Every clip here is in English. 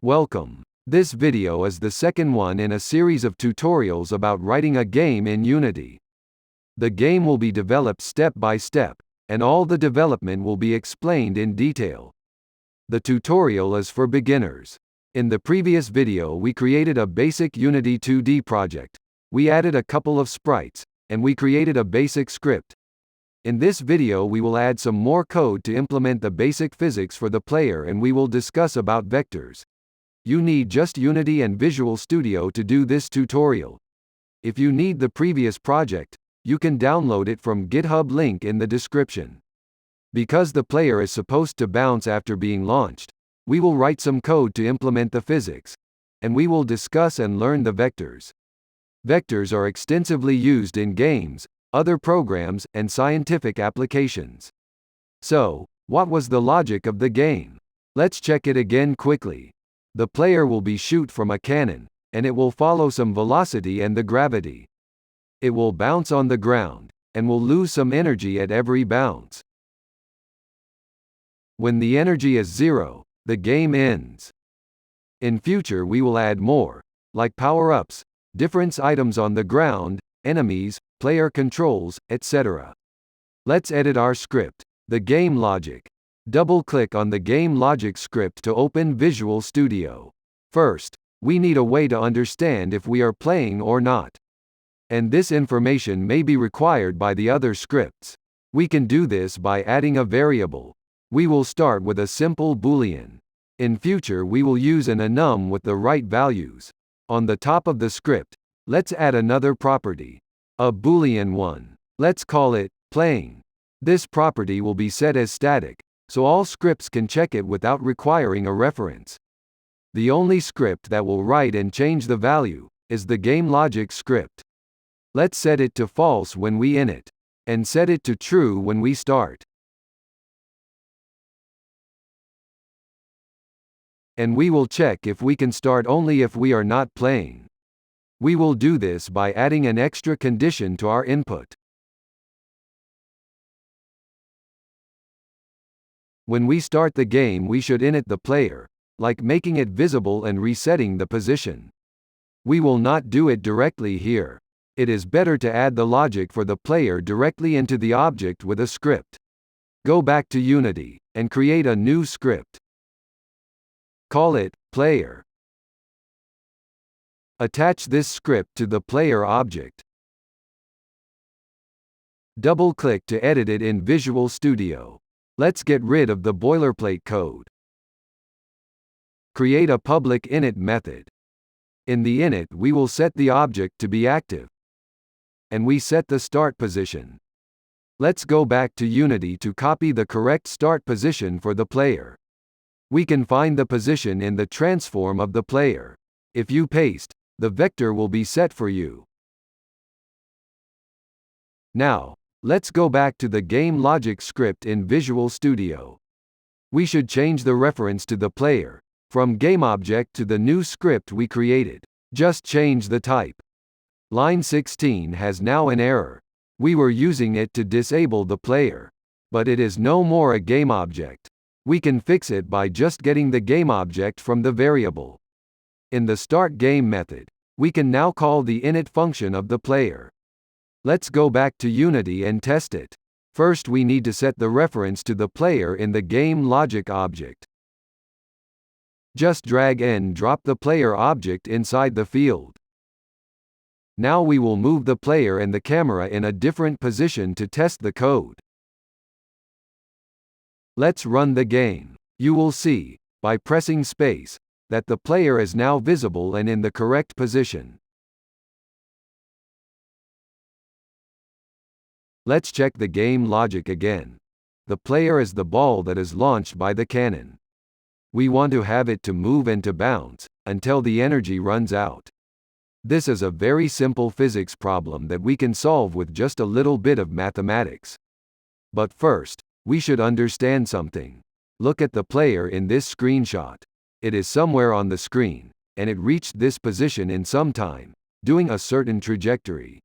Welcome. This video is the second one in a series of tutorials about writing a game in Unity. The game will be developed step by step, and all the development will be explained in detail. The tutorial is for beginners. In the previous video we created a basic Unity 2D project. We added a couple of sprites, and we created a basic script. In this video we will add some more code to implement the basic physics for the player, and we will discuss about vectors. You need just Unity and Visual Studio to do this tutorial. If you need the previous project, you can download it from GitHub, link in the description. Because the player is supposed to bounce after being launched, we will write some code to implement the physics, and we will discuss and learn the vectors. Vectors are extensively used in games, other programs, and scientific applications. So, what was the logic of the game? Let's check it again quickly. The player will be shoot from a cannon, and it will follow some velocity and the gravity. It will bounce on the ground, and will lose some energy at every bounce. When the energy is zero, the game ends. In future we will add more, like power-ups, different items on the ground, enemies, player controls, etc. Let's edit our script. The game logic. Double-click on the game logic script to open Visual Studio. First, we need a way to understand if we are playing or not. And this information may be required by the other scripts. We can do this by adding a variable. We will start with a simple Boolean. In future we will use an enum with the right values. On the top of the script, let's add another property. A Boolean one. Let's call it playing. This property will be set as static, so all scripts can check it without requiring a reference. The only script that will write and change the value is the game logic script. Let's set it to false when we init, and set it to true when we start. And we will check if we can start only if we are not playing. We will do this by adding an extra condition to our input. When we start the game we should init the player, like making it visible and resetting the position. We will not do it directly here. It is better to add the logic for the player directly into the object with a script. Go back to Unity, and create a new script. Call it player. Attach this script to the player object. Double-click to edit it in Visual Studio. Let's get rid of the boilerplate code. Create a public init method. In the init we will set the object to be active. And we set the start position. Let's go back to Unity to copy the correct start position for the player. We can find the position in the transform of the player. If you paste, the vector will be set for you. Now, let's go back to the game logic script in Visual Studio. We should change the reference to the player, from GameObject to the new script we created. Just change the type. Line 16 has now an error. We were using it to disable the player. But it is no more a GameObject. We can fix it by just getting the GameObject from the variable. In the startGame method, we can now call the init function of the player. Let's go back to Unity and test it. First we need to set the reference to the player in the game logic object. Just drag and drop the player object inside the field. Now we will move the player and the camera in a different position to test the code. Let's run the game. You will see, by pressing space, that the player is now visible and in the correct position. Let's check the game logic again. The player is the ball that is launched by the cannon. We want to have it to move and to bounce, until the energy runs out. This is a very simple physics problem that we can solve with just a little bit of mathematics. But first, we should understand something. Look at the player in this screenshot. It is somewhere on the screen, and it reached this position in some time, doing a certain trajectory.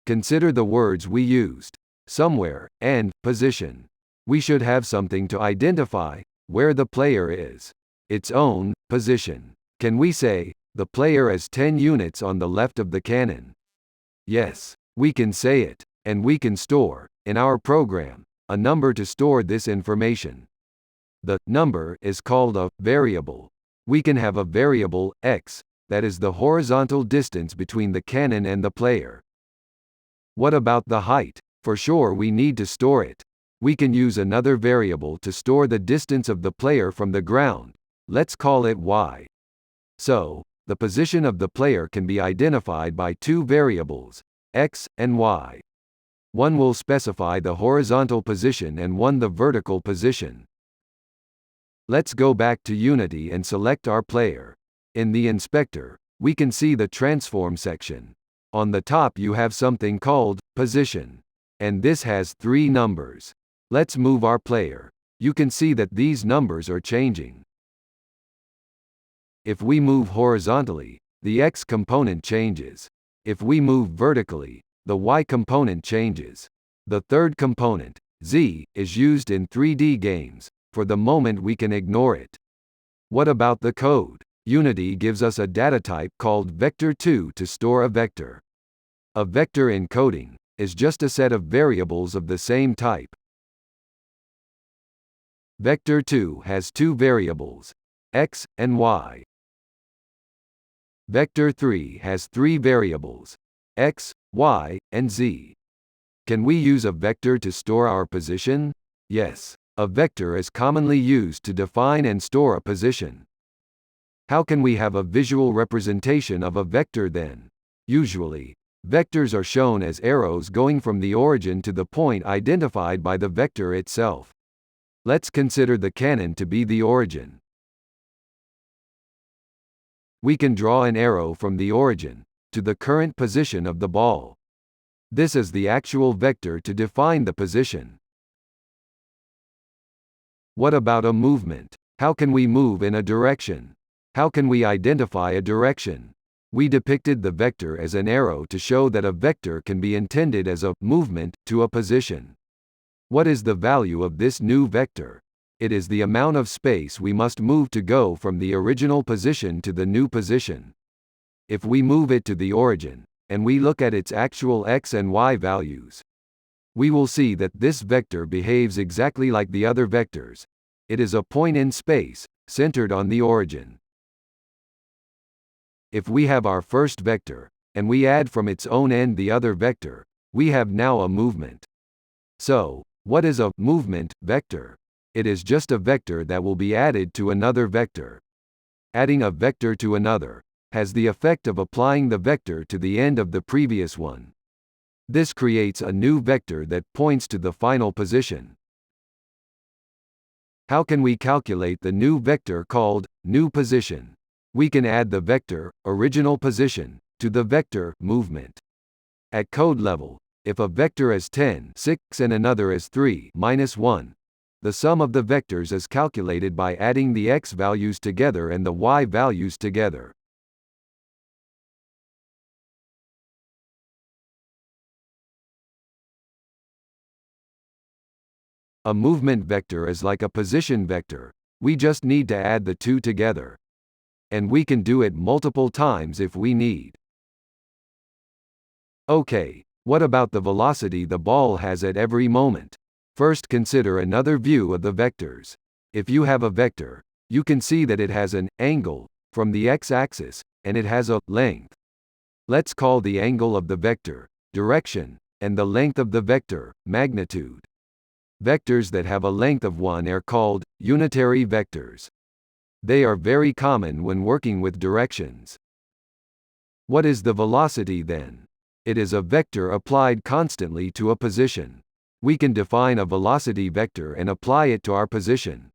Consider the words we used: somewhere, and position. We should have something to identify where the player is. its own position. Can we say, the player is 10 units on the left of the cannon? Yes, we can say it, and we can store, in our program, a number to store this information. The number is called a variable. We can have a variable, x, that is the horizontal distance between the cannon and the player. What about the height? For sure we need to store it. We can use another variable to store the distance of the player from the ground. Let's call it y. So, the position of the player can be identified by two variables, x and y. One will specify the horizontal position and one the vertical position. Let's go back to Unity and select our player. In the inspector, we can see the transform section. On the top you have something called position. And this has 3 numbers. Let's move our player. You can see that these numbers are changing. If we move horizontally, the x component changes. If we move vertically, the y component changes. The third component, z, is used in 3D games. For the moment we can ignore it. What about the code? Unity gives us a data type called vector2 to store a vector. A vector in coding is just a set of variables of the same type. Vector2 has 2 variables, x and y. Vector3 has 3 variables, x, y, and z. Can we use a vector to store our position? Yes. A vector is commonly used to define and store a position. How can we have a visual representation of a vector then? Usually, vectors are shown as arrows going from the origin to the point identified by the vector itself. Let's consider the cannon to be the origin. We can draw an arrow from the origin to the current position of the ball. This is the actual vector to define the position. What about a movement? How can we move in a direction? How can we identify a direction? We depicted the vector as an arrow to show that a vector can be intended as a movement to a position. What is the value of this new vector? It is the amount of space we must move to go from the original position to the new position. If we move it to the origin, and we look at its actual x and y values, we will see that this vector behaves exactly like the other vectors. It is a point in space, centered on the origin. If we have our first vector, and we add from its own end the other vector, we have now a movement. So, what is a movement vector? It is just a vector that will be added to another vector. Adding a vector to another has the effect of applying the vector to the end of the previous one. This creates a new vector that points to the final position. How can we calculate the new vector called new position? We can add the vector original position to the vector movement. At code level, if a vector is 10, 6 and another is 3, -1, the sum of the vectors is calculated by adding the x values together and the y values together. A movement vector is like a position vector. We just need to add the two together. And we can do it multiple times if we need. Okay, what about the velocity the ball has at every moment? First consider another view of the vectors. If you have a vector, you can see that it has an angle from the x-axis, and it has a length. Let's call the angle of the vector direction, and the length of the vector magnitude. Vectors that have a length of 1 are called unitary vectors. They are very common when working with directions. What is the velocity then? It is a vector applied constantly to a position. We can define a velocity vector and apply it to our position.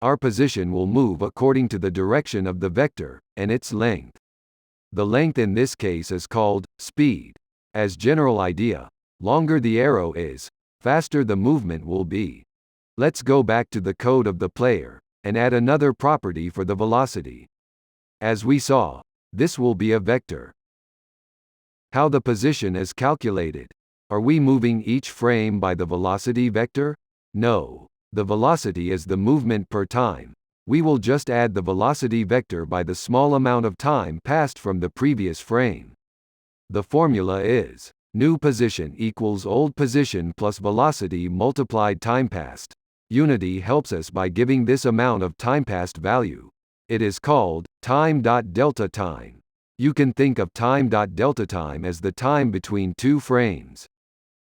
Our position will move according to the direction of the vector and its length. The length in this case is called speed. As general idea, longer the arrow is, faster the movement will be. Let's go back to the code of the player and add another property for the velocity. As we saw, this will be a vector. How the position is calculated? Are we moving each frame by the velocity vector? No. The velocity is the movement per time. we will just add the velocity vector by the small amount of time passed from the previous frame. The formula is new position equals old position plus velocity multiplied time passed. Unity helps us by giving this amount of time passed value. It is called time.delta time. You can think of time.delta time as the time between two frames.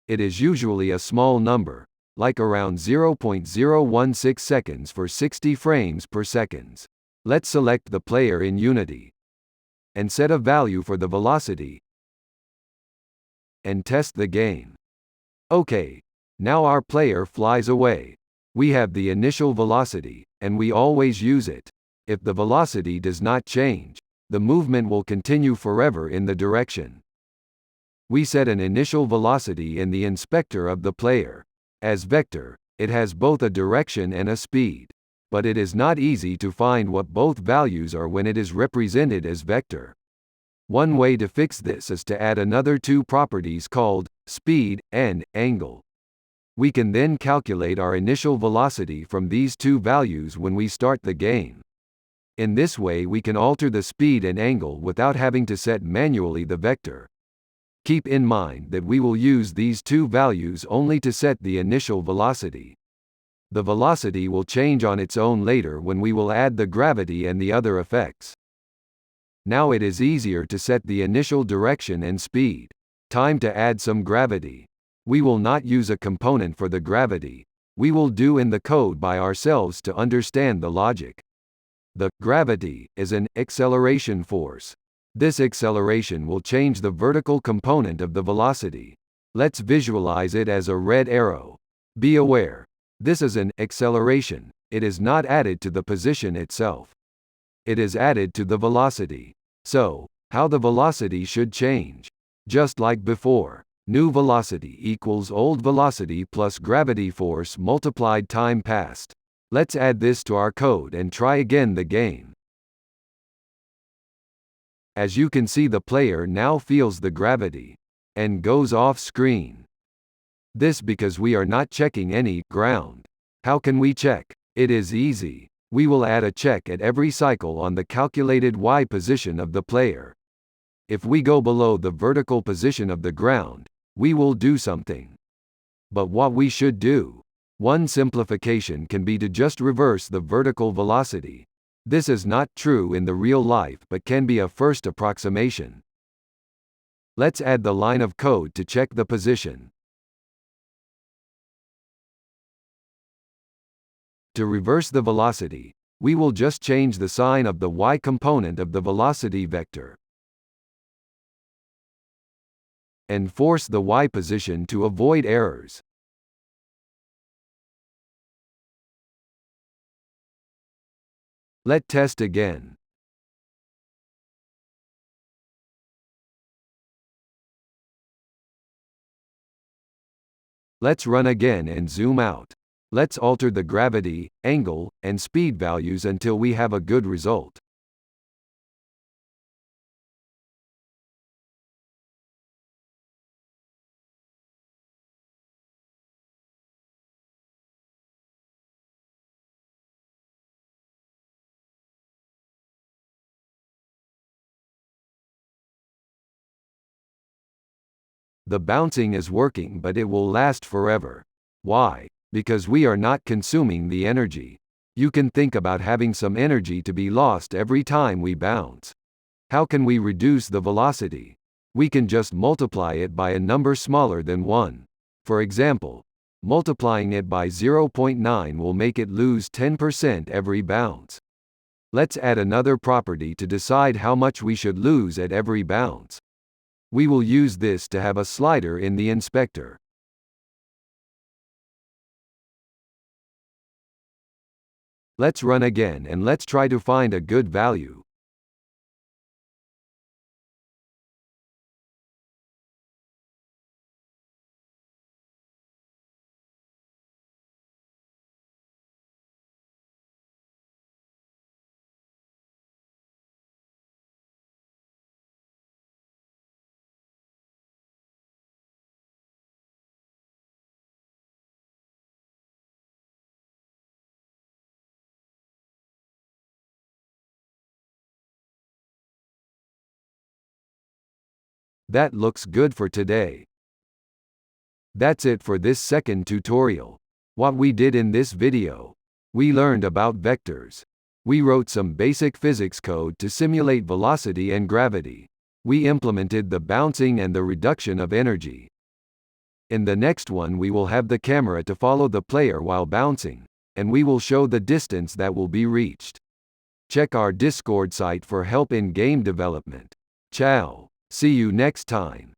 It is usually a small number, like around 0.016 seconds for 60 frames per second. Let's select the player in Unity and set a value for the velocity and test the game. Okay, now our player flies away. We have the initial velocity, and we always use it. If the velocity does not change, the movement will continue forever in the direction. We set an initial velocity in the inspector of the player. As vector, it has both a direction and a speed. But it is not easy to find what both values are when it is represented as vector. One way to fix this is to add another two properties called speed and angle. We can then calculate our initial velocity from these two values when we start the game. In this way we can alter the speed and angle without having to set manually the vector. Keep in mind that we will use these two values only to set the initial velocity. The velocity will change on its own later when we will add the gravity and the other effects. Now it is easier to set the initial direction and speed. Time to add some gravity. We will not use a component for the gravity. We will do in the code by ourselves to understand the logic. The gravity is an acceleration force. This acceleration will change the vertical component of the velocity. Let's visualize it as a red arrow. Be aware, this is an acceleration. It is not added to the position itself. It is added to the velocity. So, how the velocity should change? Just like before, new velocity equals old velocity plus gravity force multiplied time passed. Let's add this to our code and try again the game. As you can see, the player now feels the gravity and goes off screen. This because we are not checking any ground. How can we check? It is easy. We will add a check at every cycle on the calculated Y position of the player. If we go below the vertical position of the ground, we will do something. But what we should do? One simplification can be to just reverse the vertical velocity. This is not true in the real life but can be a first approximation. Let's add the line of code to check the position. To reverse the velocity, we will just change the sign of the y component of the velocity vector and force the y position to avoid errors. Let's test again. Let's run again and zoom out. Let's alter the gravity, angle, and speed values until we have a good result. The bouncing is working, but it will last forever. Why? Because we are not consuming the energy. You can think about having some energy to be lost every time we bounce. How can we reduce the velocity? We can just multiply it by a number smaller than 1. For example, multiplying it by 0.9 will make it lose 10% every bounce. Let's add another property to decide how much we should lose at every bounce. We will use this to have a slider in the inspector. Let's run again and let's try to find a good value. That looks good for today. That's it for this second tutorial. What we did in this video. We learned about vectors. We wrote some basic physics code to simulate velocity and gravity. We implemented the bouncing and the reduction of energy. In the next one we will have the camera to follow the player while bouncing, and we will show the distance that will be reached. Check our Discord site for help in game development. Ciao. See you next time.